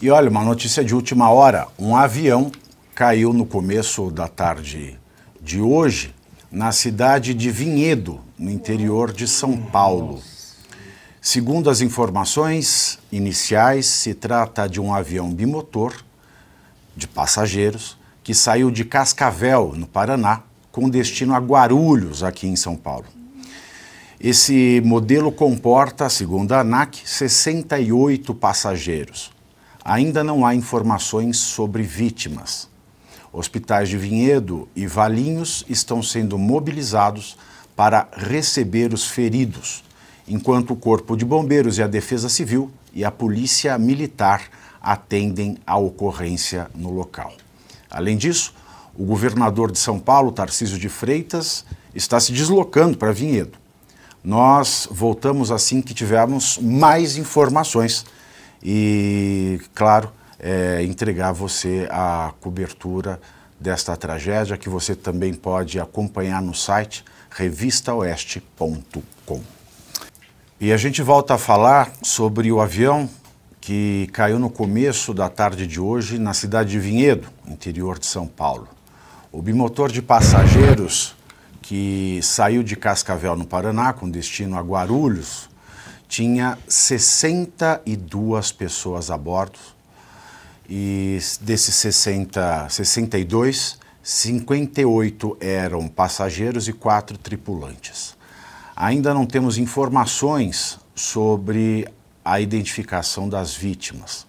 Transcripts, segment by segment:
E olha, uma notícia de última hora, um avião caiu no começo da tarde de hoje na cidade de Vinhedo, no interior de São Paulo. Segundo as informações iniciais, se trata de um avião bimotor de passageiros que saiu de Cascavel, no Paraná, com destino a Guarulhos, aqui em São Paulo. Esse modelo comporta, segundo a ANAC, 68 passageiros. Ainda não há informações sobre vítimas. Hospitais de Vinhedo e Valinhos estão sendo mobilizados para receber os feridos, enquanto o Corpo de Bombeiros e a Defesa Civil e a Polícia Militar atendem a ocorrência no local. Além disso, o governador de São Paulo, Tarcísio de Freitas, está se deslocando para Vinhedo. Nós voltamos assim que tivermos mais informações e, claro, entregar a você a cobertura desta tragédia, que você também pode acompanhar no site revistaoeste.com. E a gente volta a falar sobre o avião que caiu no começo da tarde de hoje na cidade de Vinhedo, interior de São Paulo. O bimotor de passageiros que saiu de Cascavel, no Paraná, com destino a Guarulhos, tinha 62 pessoas a bordo e desses 62, 58 eram passageiros e 4 tripulantes. Ainda não temos informações sobre a identificação das vítimas.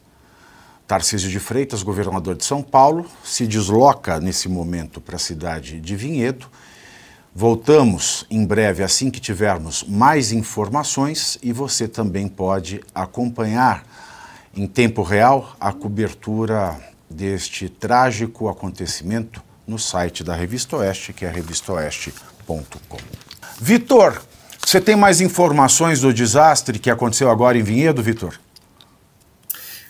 Tarcísio de Freitas, governador de São Paulo, se desloca nesse momento para a cidade de Vinhedo. Voltamos em breve, assim que tivermos mais informações, e você também pode acompanhar em tempo real a cobertura deste trágico acontecimento no site da Revista Oeste, que é revistaoeste.com. Vitor, você tem mais informações do desastre que aconteceu agora em Vinhedo, Vitor?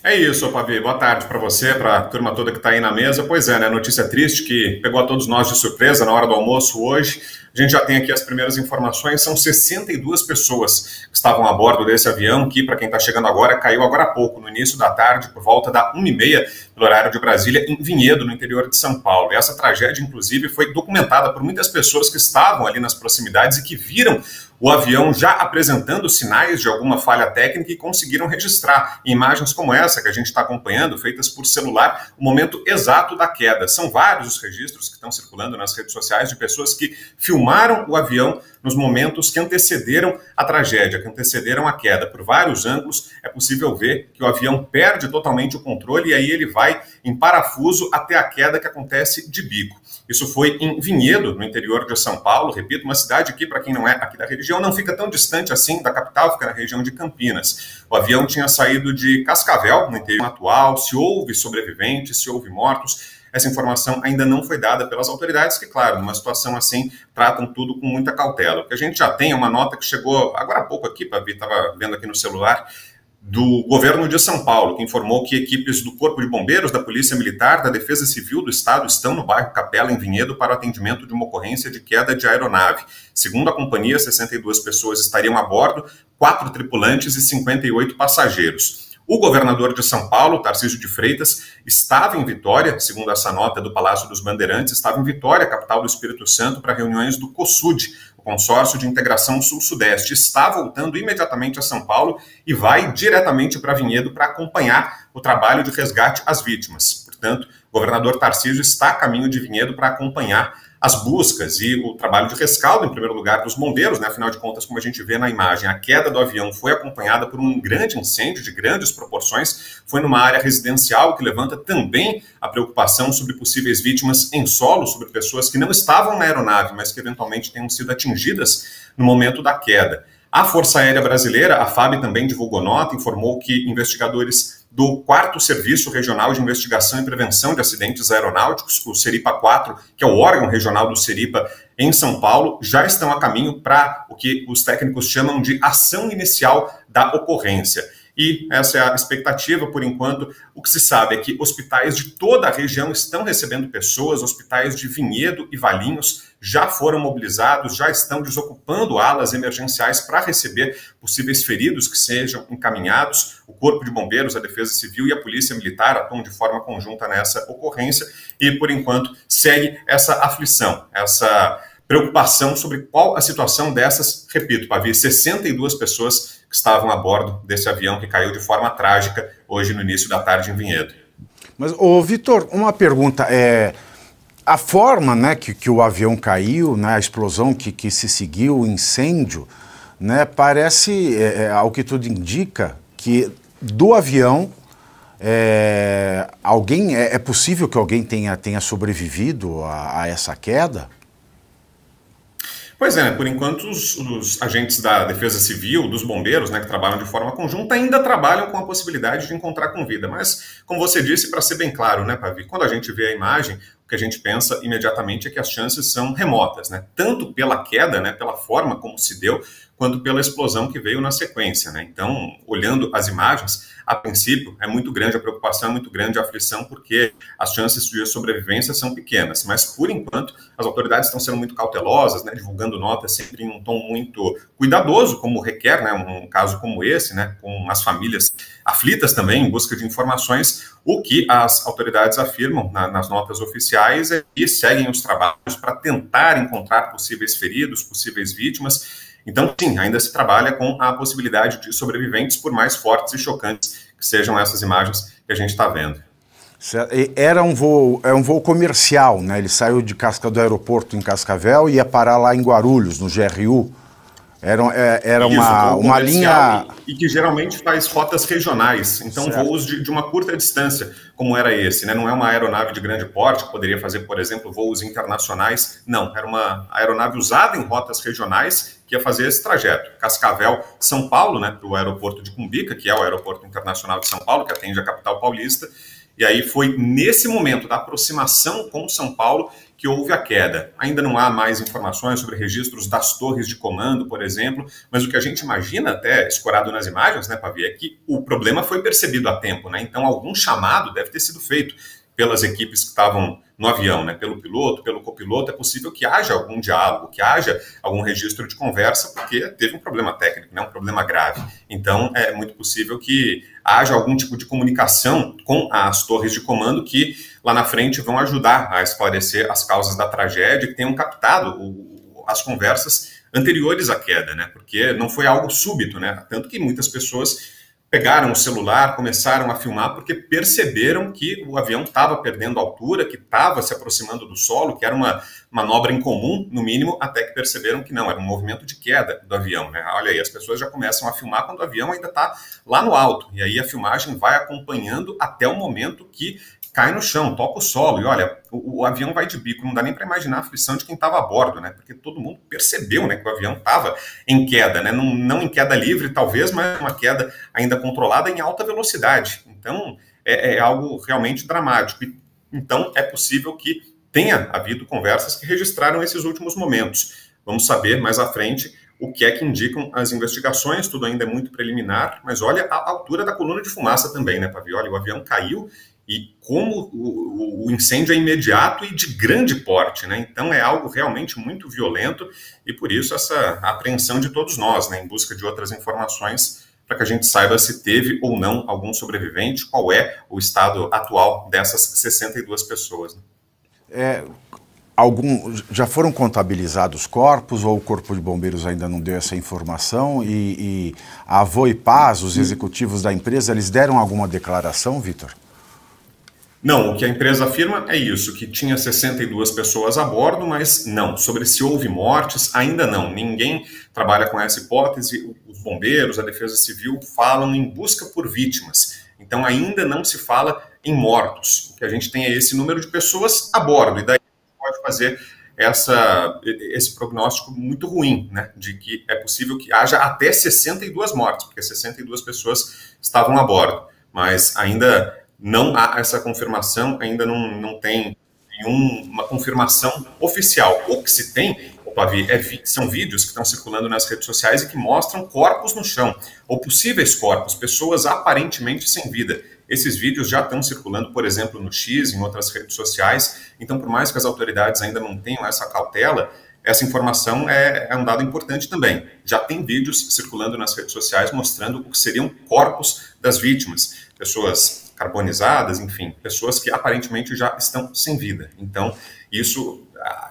É isso, Pavi. Boa tarde para você, para a turma toda que está aí na mesa. Pois é, né? Notícia triste que pegou a todos nós de surpresa na hora do almoço hoje. A gente já tem aqui as primeiras informações. São 62 pessoas que estavam a bordo desse avião, que, para quem está chegando agora, caiu agora há pouco, no início da tarde, por volta da 1h30, pelo horário de Brasília, em Vinhedo, no interior de São Paulo. E essa tragédia, inclusive, foi documentada por muitas pessoas que estavam ali nas proximidades e que viram o avião já apresentando sinais de alguma falha técnica e conseguiram registrar em imagens como essa que a gente está acompanhando, feitas por celular, o momento exato da queda. São vários os registros que estão circulando nas redes sociais de pessoas que filmaram o avião nos momentos que antecederam a tragédia, que antecederam a queda. Por vários ângulos é possível ver que o avião perde totalmente o controle e aí ele vai em parafuso até a queda, que acontece de bico. Isso foi em Vinhedo, no interior de São Paulo, repito, uma cidade que, para quem não é aqui da região, não fica tão distante assim da capital, fica na região de Campinas. O avião tinha saído de Cascavel, no interior atual. Se houve sobreviventes, se houve mortos, essa informação ainda não foi dada pelas autoridades, que, claro, numa situação assim, tratam tudo com muita cautela. O que a gente já tem é uma nota que chegou agora há pouco aqui, estava vendo aqui no celular, do governo de São Paulo, que informou que equipes do Corpo de Bombeiros, da Polícia Militar, da Defesa Civil do Estado estão no bairro Capela, em Vinhedo, para o atendimento de uma ocorrência de queda de aeronave. Segundo a companhia, 62 pessoas estariam a bordo, 4 tripulantes e 58 passageiros. O governador de São Paulo, Tarcísio de Freitas, estava em Vitória, segundo essa nota do Palácio dos Bandeirantes, estava em Vitória, capital do Espírito Santo, para reuniões do COSUD, o Consórcio de Integração Sul-Sudeste. Está voltando imediatamente a São Paulo e vai diretamente para Vinhedo para acompanhar o trabalho de resgate às vítimas. Portanto, o governador Tarcísio está a caminho de Vinhedo para acompanhar as buscas e o trabalho de rescaldo, em primeiro lugar, dos bombeiros, né? Afinal de contas, como a gente vê na imagem, a queda do avião foi acompanhada por um grande incêndio de grandes proporções, foi numa área residencial, que levanta também a preocupação sobre possíveis vítimas em solo, sobre pessoas que não estavam na aeronave, mas que eventualmente tenham sido atingidas no momento da queda. A Força Aérea Brasileira, a FAB, também divulgou nota, informou que investigadores do 4º Serviço Regional de Investigação e Prevenção de Acidentes Aeronáuticos, o SERIPA-4, que é o órgão regional do SERIPA em São Paulo, já estão a caminho para o que os técnicos chamam de ação inicial da ocorrência. E essa é a expectativa, por enquanto. O que se sabe é que hospitais de toda a região estão recebendo pessoas, hospitais de Vinhedo e Valinhos já foram mobilizados, já estão desocupando alas emergenciais para receber possíveis feridos que sejam encaminhados. O Corpo de Bombeiros, a Defesa Civil e a Polícia Militar atuam de forma conjunta nessa ocorrência e, por enquanto, segue essa aflição, essa preocupação sobre qual a situação dessas, repito, Pavê, 62 pessoas que estavam a bordo desse avião que caiu de forma trágica hoje no início da tarde em Vinhedo. Mas, ô Vitor, uma pergunta, a forma, né, que o avião caiu, né, a explosão que se seguiu, o incêndio, né, parece, ao que tudo indica, que do avião, é possível que alguém tenha sobrevivido a essa queda? Pois é, por enquanto os agentes da Defesa Civil, dos bombeiros, né, que trabalham de forma conjunta, ainda trabalham com a possibilidade de encontrar com vida. Mas, como você disse, para ser bem claro, né, Pavi, quando a gente vê a imagem, o que a gente pensa imediatamente é que as chances são remotas, né, tanto pela queda, né, pela forma como se deu, quanto pela explosão que veio na sequência, né. Então, olhando as imagens, a princípio é muito grande, a preocupação é muito grande, a aflição, porque as chances de sobrevivência são pequenas. Mas, por enquanto, as autoridades estão sendo muito cautelosas, né, divulgando notas sempre em um tom muito cuidadoso, como requer, né, um caso como esse, né, com as famílias aflitas também, em busca de informações. O que as autoridades afirmam nas notas oficiais é que seguem os trabalhos para tentar encontrar possíveis feridos, possíveis vítimas. Então, sim, ainda se trabalha com a possibilidade de sobreviventes, por mais fortes e chocantes que sejam essas imagens que a gente está vendo. Era um voo comercial, né? Ele saiu do aeroporto em Cascavel e ia parar lá em Guarulhos, no GRU. Era uma linha... E que geralmente faz rotas regionais, então certo. Voos de uma curta distância, como era esse, né? Não é uma aeronave de grande porte, que poderia fazer, por exemplo, voos internacionais. Não, era uma aeronave usada em rotas regionais que ia fazer esse trajeto. Cascavel, São Paulo, né, para o aeroporto de Cumbica, que é o aeroporto internacional de São Paulo, que atende a capital paulista. E aí foi nesse momento da aproximação com São Paulo que houve a queda. Ainda não há mais informações sobre registros das torres de comando, por exemplo, mas o que a gente imagina, até escorado nas imagens, né, Pavi, é que o problema foi percebido a tempo, né? Então algum chamado deve ter sido feito pelas equipes que estavam no avião, né, pelo piloto, pelo copiloto. É possível que haja algum diálogo, que haja algum registro de conversa, porque teve um problema técnico, né, um problema grave. Então, é muito possível que haja algum tipo de comunicação com as torres de comando que, lá na frente, vão ajudar a esclarecer as causas da tragédia, que tenham captado as conversas anteriores à queda, né, porque não foi algo súbito, né, tanto que muitas pessoas pegaram o celular, começaram a filmar porque perceberam que o avião estava perdendo altura, que estava se aproximando do solo, que era uma manobra incomum, no mínimo, até que perceberam que não, era um movimento de queda do avião, né? Olha aí, as pessoas já começam a filmar quando o avião ainda está lá no alto, e aí a filmagem vai acompanhando até o momento que cai no chão, toca o solo, e olha, o avião vai de bico, não dá nem para imaginar a aflição de quem estava a bordo, né? Porque todo mundo percebeu, né, que o avião estava em queda, né? Não em queda livre, talvez, mas uma queda ainda controlada em alta velocidade. Então, é algo realmente dramático. Então, é possível que tenha havido conversas que registraram esses últimos momentos. Vamos saber mais à frente o que é que indicam as investigações, tudo ainda é muito preliminar, mas olha a altura da coluna de fumaça também, né, Pavi? Olha, o avião caiu e como o incêndio é imediato e de grande porte, né? Então é algo realmente muito violento e por isso essa apreensão de todos nós, né, em busca de outras informações para que a gente saiba se teve ou não algum sobrevivente, qual é o estado atual dessas 62 pessoas. Né? Já foram contabilizados corpos ou o Corpo de Bombeiros ainda não deu essa informação? E a Voipaz, os executivos da empresa, eles deram alguma declaração, Vitor? Não, o que a empresa afirma é isso, que tinha 62 pessoas a bordo, mas não. Sobre se houve mortes, ainda não. Ninguém trabalha com essa hipótese. Os bombeiros, a Defesa Civil falam em busca por vítimas. Então ainda não se fala em mortos. O que a gente tem é esse número de pessoas a bordo. E daí pode fazer esse prognóstico muito ruim, né, de que é possível que haja até 62 mortes, porque 62 pessoas estavam a bordo. Mas ainda não há essa confirmação, ainda não tem nenhuma confirmação oficial. O que se tem, Pavi, são vídeos que estão circulando nas redes sociais e que mostram corpos no chão, ou possíveis corpos, pessoas aparentemente sem vida. Esses vídeos já estão circulando, por exemplo, no X, em outras redes sociais. Então, por mais que as autoridades ainda não tenham essa cautela, essa informação é um dado importante também. Já tem vídeos circulando nas redes sociais mostrando o que seriam corpos das vítimas, pessoas carbonizadas, enfim, pessoas que aparentemente já estão sem vida. Então, isso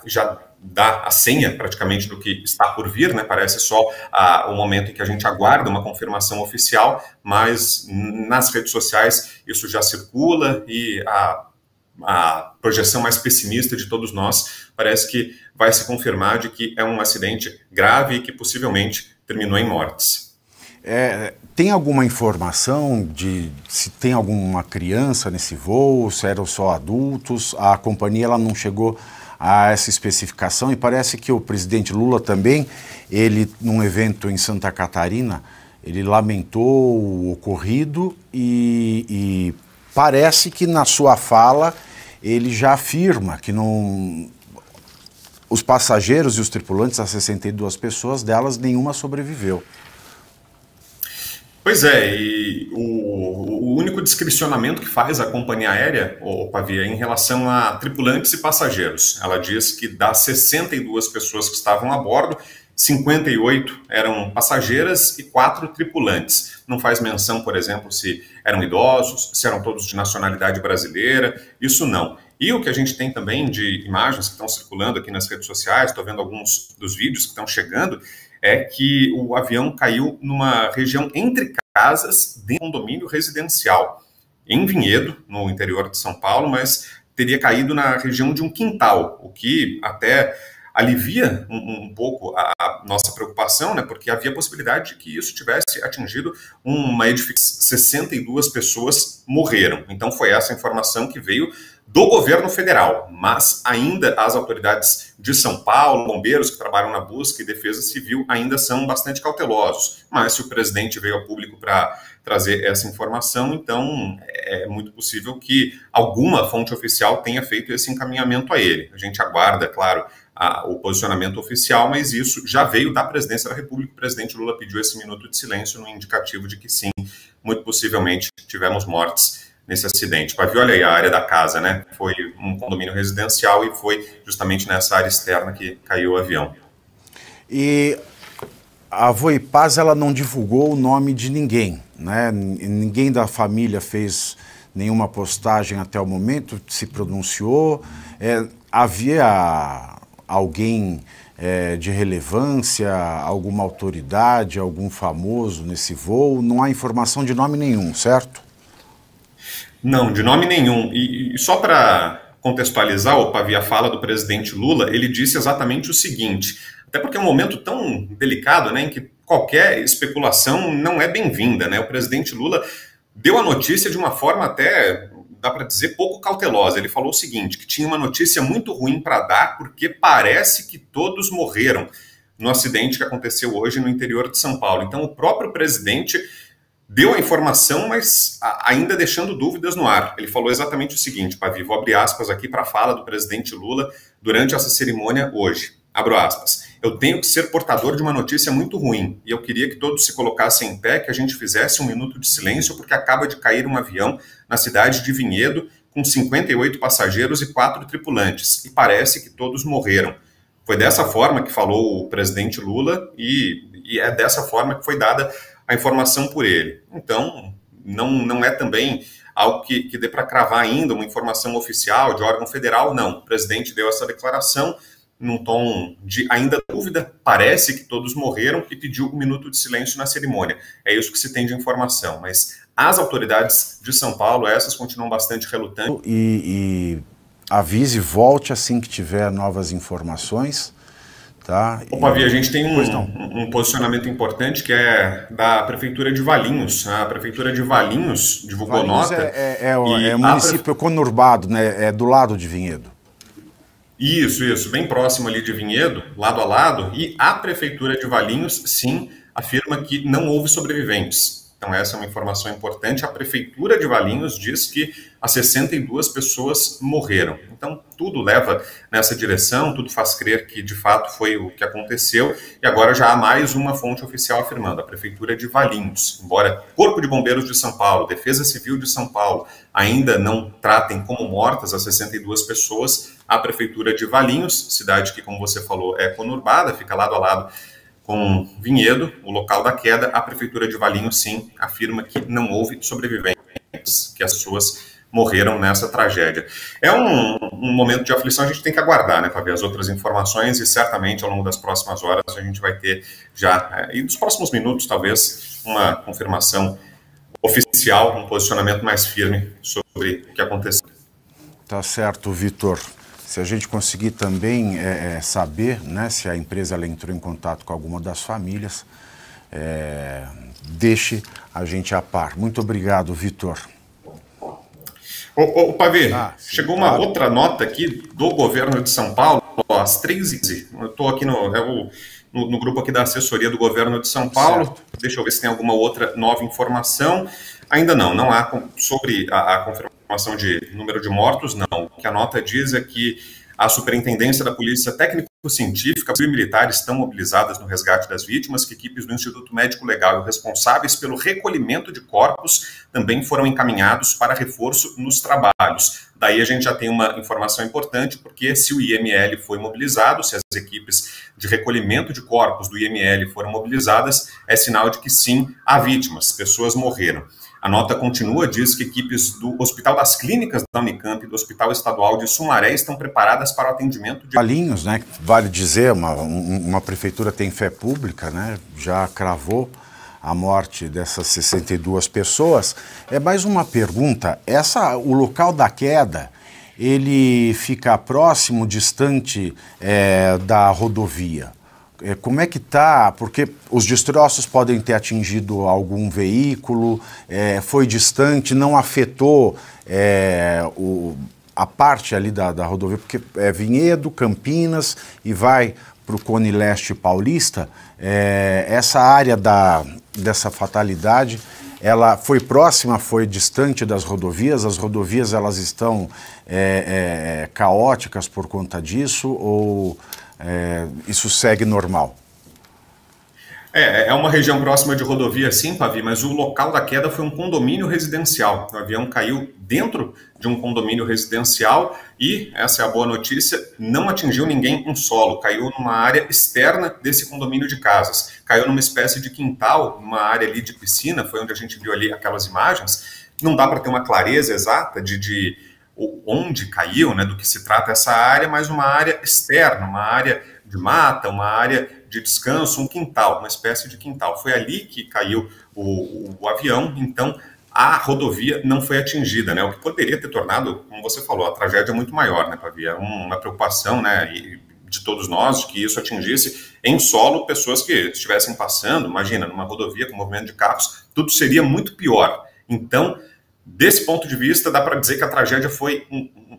já dá a senha praticamente do que está por vir, né? Parece só o momento em que a gente aguarda uma confirmação oficial, mas nas redes sociais isso já circula e a projeção mais pessimista de todos nós parece que vai se confirmar de que é um acidente grave e que possivelmente terminou em mortes. Tem alguma informação de se tem alguma criança nesse voo, se eram só adultos? A companhia ela não chegou a essa especificação e parece que o presidente Lula também, ele num evento em Santa Catarina, ele lamentou o ocorrido e parece que na sua fala ele já afirma que não, os passageiros e os tripulantes, as 62 pessoas, delas nenhuma sobreviveu. Pois é, e o único discricionamento que faz a companhia aérea, Pavia, é em relação a tripulantes e passageiros. Ela diz que das 62 pessoas que estavam a bordo, 58 eram passageiras e 4 tripulantes. Não faz menção, por exemplo, se eram idosos, se eram todos de nacionalidade brasileira, isso não. E o que a gente tem também de imagens que estão circulando aqui nas redes sociais, estou vendo alguns dos vídeos que estão chegando, é que o avião caiu numa região entre casas de um condomínio residencial, em Vinhedo, no interior de São Paulo, mas teria caído na região de um quintal, o que até alivia um pouco a nossa preocupação, né, porque havia a possibilidade de que isso tivesse atingido uma edificação. 62 pessoas morreram. Então foi essa informação que veio do governo federal, mas ainda as autoridades de São Paulo, bombeiros que trabalham na busca e defesa civil ainda são bastante cautelosos. Mas se o presidente veio a público para trazer essa informação, então é muito possível que alguma fonte oficial tenha feito esse encaminhamento a ele. A gente aguarda, claro, o posicionamento oficial, mas isso já veio da presidência da República. O presidente Lula pediu esse minuto de silêncio no indicativo de que sim, muito possivelmente tivemos mortes nesse acidente. Vai ver, olha aí a área da casa, né? Foi um condomínio residencial e foi justamente nessa área externa que caiu o avião. E a Voipaz, ela não divulgou o nome de ninguém, né? Ninguém da família fez nenhuma postagem até o momento, se pronunciou. Havia alguém de relevância, alguma autoridade, algum famoso nesse voo? Não há informação de nome nenhum, certo? Não, de nome nenhum. E só para contextualizar, Pavia, a fala do presidente Lula, ele disse exatamente o seguinte, até porque é um momento tão delicado, né, em que qualquer especulação não é bem-vinda, né? O presidente Lula deu a notícia de uma forma até, dá para dizer, pouco cautelosa. Ele falou o seguinte, que tinha uma notícia muito ruim para dar, porque parece que todos morreram no acidente que aconteceu hoje no interior de São Paulo. Então, o próprio presidente deu a informação, mas ainda deixando dúvidas no ar. Ele falou exatamente o seguinte, Pavi, vou abrir aspas aqui para a fala do presidente Lula durante essa cerimônia hoje. Abro aspas. Eu tenho que ser portador de uma notícia muito ruim e eu queria que todos se colocassem em pé, que a gente fizesse um minuto de silêncio, porque acaba de cair um avião na cidade de Vinhedo com 58 passageiros e 4 tripulantes e parece que todos morreram. Foi dessa forma que falou o presidente Lula e é dessa forma que foi dada a informação por ele. Então, não é também algo que dê para cravar ainda uma informação oficial de órgão federal, não. O presidente deu essa declaração num tom de ainda dúvida, parece que todos morreram e pediu um minuto de silêncio na cerimônia. É isso que se tem de informação, mas as autoridades de São Paulo, essas continuam bastante relutantes. E avise, volte assim que tiver novas informações. Tá? Pavia, a gente tem um posicionamento importante que é da Prefeitura de Valinhos. A Prefeitura de Valinhos divulgou nota. É o município conurbado, né? É do lado de Vinhedo. Isso, bem próximo ali de Vinhedo, lado a lado. E a Prefeitura de Valinhos, sim, afirma que não houve sobreviventes. Então, essa é uma informação importante. A Prefeitura de Valinhos diz que as 62 pessoas morreram. Então, tudo leva nessa direção, tudo faz crer que, de fato, foi o que aconteceu. E agora já há mais uma fonte oficial afirmando, a Prefeitura de Valinhos. Embora Corpo de Bombeiros de São Paulo, Defesa Civil de São Paulo, ainda não tratem como mortas as 62 pessoas, a Prefeitura de Valinhos, cidade que, como você falou, é conurbada, fica lado a lado com Vinhedo, o local da queda, a Prefeitura de Valinhos, sim, afirma que não houve sobreviventes, que as pessoas morreram nessa tragédia. É um momento de aflição, a gente tem que aguardar, né, para ver as outras informações e certamente ao longo das próximas horas a gente vai ter já, e nos próximos minutos talvez, uma confirmação oficial, um posicionamento mais firme sobre o que aconteceu. Tá certo, Vitor. Se a gente conseguir também saber, né, se a empresa ela entrou em contato com alguma das famílias, deixe a gente a par. Muito obrigado, Vitor. Ô Pavê, chegou uma outra nota aqui do governo de São Paulo, às 3h15. Eu estou aqui no grupo aqui da assessoria do governo de São Paulo. Certo. Deixa eu ver se tem alguma outra nova informação. Ainda não há sobre a confirmação de número de mortos, não. O que a nota diz é que a Superintendência da Polícia Técnico-Científica e militares estão mobilizadas no resgate das vítimas, que equipes do Instituto Médico Legal e responsáveis pelo recolhimento de corpos também foram encaminhados para reforço nos trabalhos. Daí a gente já tem uma informação importante, porque se o IML foi mobilizado, se as equipes de recolhimento de corpos do IML foram mobilizadas, é sinal de que sim, há vítimas, pessoas morreram. A nota continua, diz que equipes do Hospital das Clínicas da Unicamp e do Hospital Estadual de Sumaré estão preparadas para o atendimento de... Valinhos, né? Vale dizer, uma prefeitura tem fé pública, né? Já cravou a morte dessas 62 pessoas. É mais uma pergunta, o local da queda, ele fica próximo, distante da rodovia? Como é que está? Porque os destroços podem ter atingido algum veículo, foi distante, não afetou a parte ali da rodovia, porque é Vinhedo, Campinas e vai para o Cone Leste Paulista. Essa área dessa fatalidade, ela foi próxima, foi distante das rodovias? As rodovias elas estão caóticas por conta disso ou... isso segue normal? É uma região próxima de rodovia, sim, Pavi, mas o local da queda foi um condomínio residencial. O avião caiu dentro de um condomínio residencial e, essa é a boa notícia, não atingiu ninguém em solo. Caiu numa área externa desse condomínio de casas. Caiu numa espécie de quintal, numa área ali de piscina, foi onde a gente viu ali aquelas imagens. Não dá para ter uma clareza exata de onde caiu, né, do que se trata essa área, mas uma área externa, uma área de mata, uma área de descanso, um quintal, uma espécie de quintal. Foi ali que caiu o avião, então a rodovia não foi atingida, né, o que poderia ter tornado, como você falou, a tragédia muito maior, né, Pavi? É uma preocupação, né, de todos nós, de que isso atingisse em solo pessoas que estivessem passando, imagina, numa rodovia com movimento de carros, tudo seria muito pior. Então, desse ponto de vista, dá para dizer que a tragédia foi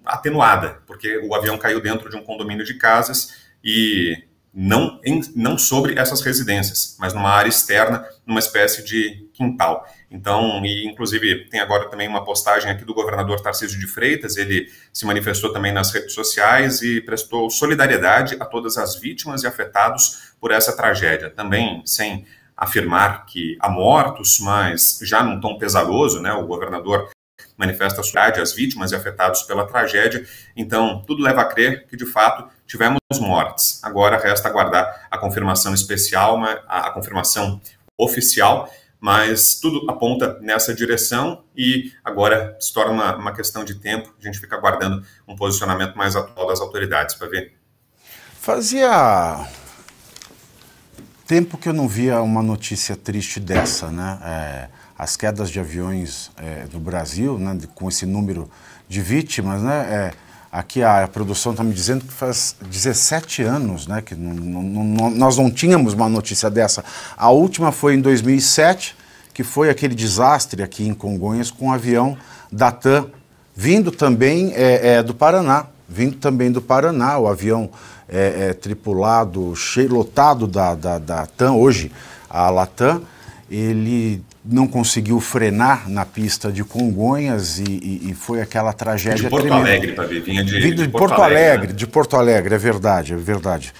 atenuada, porque o avião caiu dentro de um condomínio de casas e não sobre essas residências, mas numa área externa, numa espécie de quintal. Então, e inclusive tem agora também uma postagem aqui do governador Tarcísio de Freitas, ele se manifestou também nas redes sociais e prestou solidariedade a todas as vítimas e afetados por essa tragédia, também sem afirmar que há mortos, mas já num tom pesaroso, né, o governador manifesta a solidariedade às vítimas e afetados pela tragédia. Então, tudo leva a crer que, de fato, tivemos mortes. Agora resta aguardar a confirmação especial, a confirmação oficial, mas tudo aponta nessa direção e agora se torna uma questão de tempo. A gente fica aguardando um posicionamento mais atual das autoridades para ver. Fazia tempo que eu não via uma notícia triste dessa, né? As quedas de aviões no Brasil, né, com esse número de vítimas, né? Aqui a produção está me dizendo que faz 17 anos, né, que nós não tínhamos uma notícia dessa. A última foi em 2007, que foi aquele desastre aqui em Congonhas com um avião da TAM, vindo também do Paraná. O avião tripulado, lotado da TAM, hoje a Latam, ele não conseguiu frenar na pista de Congonhas e foi aquela tragédia de Porto tremenda. Alegre, Pavê, vinha de Porto Alegre, né? De Porto Alegre, é verdade, é verdade.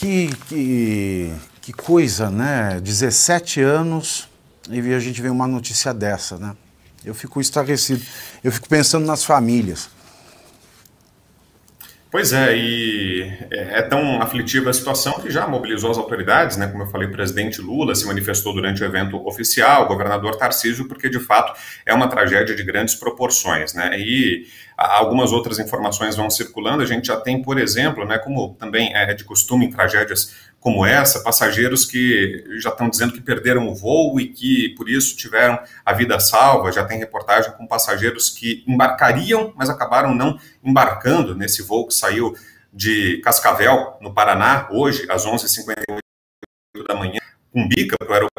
Que coisa, né? 17 anos e a gente vê uma notícia dessa, né? Eu fico estarrecido, eu fico pensando nas famílias. Pois é, e é tão aflitiva a situação que já mobilizou as autoridades, né? Como eu falei, o presidente Lula se manifestou durante o evento oficial, o governador Tarcísio, porque de fato é uma tragédia de grandes proporções, né? E algumas outras informações vão circulando, a gente já tem, por exemplo, né, como também é de costume em tragédias como essa, passageiros que já estão dizendo que perderam o voo e que por isso tiveram a vida salva. Já tem reportagem com passageiros que embarcariam, mas acabaram não embarcando nesse voo que saiu de Cascavel, no Paraná, hoje às 11h58 da manhã, com bica para o aeroporto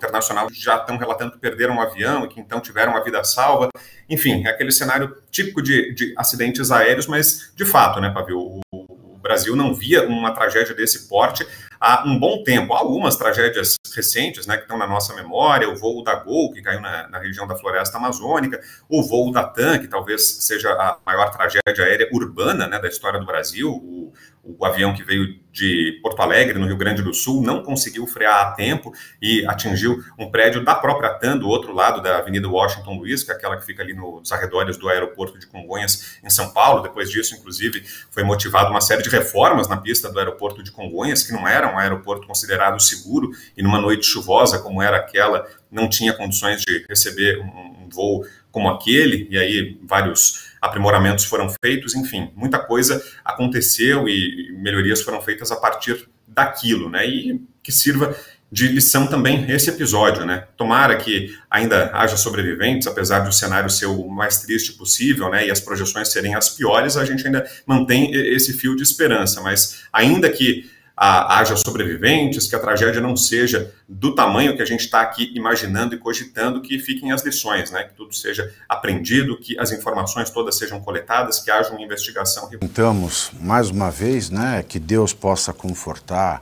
internacional, já estão relatando que perderam um avião e que então tiveram a vida salva. Enfim, é aquele cenário típico de acidentes aéreos, mas de fato, né, Pavio, o Brasil não via uma tragédia desse porte há um bom tempo. Há algumas tragédias recentes, né, que estão na nossa memória, o voo da Gol, que caiu na região da floresta amazônica, o voo da TAM, que talvez seja a maior tragédia aérea urbana, né, da história do Brasil. O avião que veio de Porto Alegre, no Rio Grande do Sul, não conseguiu frear a tempo e atingiu um prédio da própria TAM, do outro lado da Avenida Washington Luiz, que é aquela que fica ali nos arredores do aeroporto de Congonhas, em São Paulo. Depois disso, inclusive, foi motivada uma série de reformas na pista do aeroporto de Congonhas, que não era um aeroporto considerado seguro, e numa noite chuvosa como era aquela, não tinha condições de receber um voo como aquele, e aí vários aprimoramentos foram feitos, enfim, muita coisa aconteceu e melhorias foram feitas a partir daquilo, né, e que sirva de lição também esse episódio, né, tomara que ainda haja sobreviventes, apesar do cenário ser o mais triste possível, né, e as projeções serem as piores, a gente ainda mantém esse fio de esperança, mas ainda que haja sobreviventes, que a tragédia não seja do tamanho que a gente está aqui imaginando e cogitando, que fiquem as lições, né? Que tudo seja aprendido, que as informações todas sejam coletadas, que haja uma investigação. Tentamos, mais uma vez, né, que Deus possa confortar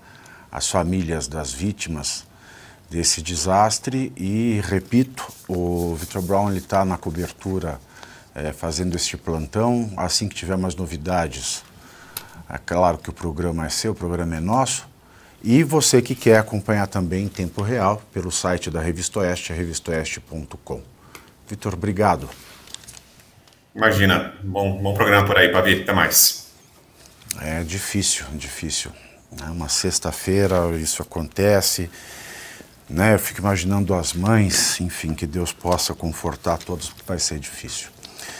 as famílias das vítimas desse desastre e, repito, o Victor Brown está na cobertura fazendo este plantão. Assim que tiver mais novidades, é claro que o programa é seu, o programa é nosso, e você que quer acompanhar também em tempo real pelo site da Revista Oeste, revistaoeste.com. Victor, obrigado. Imagina, bom programa por aí, Pavi, até mais. É difícil. É uma sexta-feira, isso acontece, né? Eu fico imaginando as mães, enfim, que Deus possa confortar todos, vai ser difícil.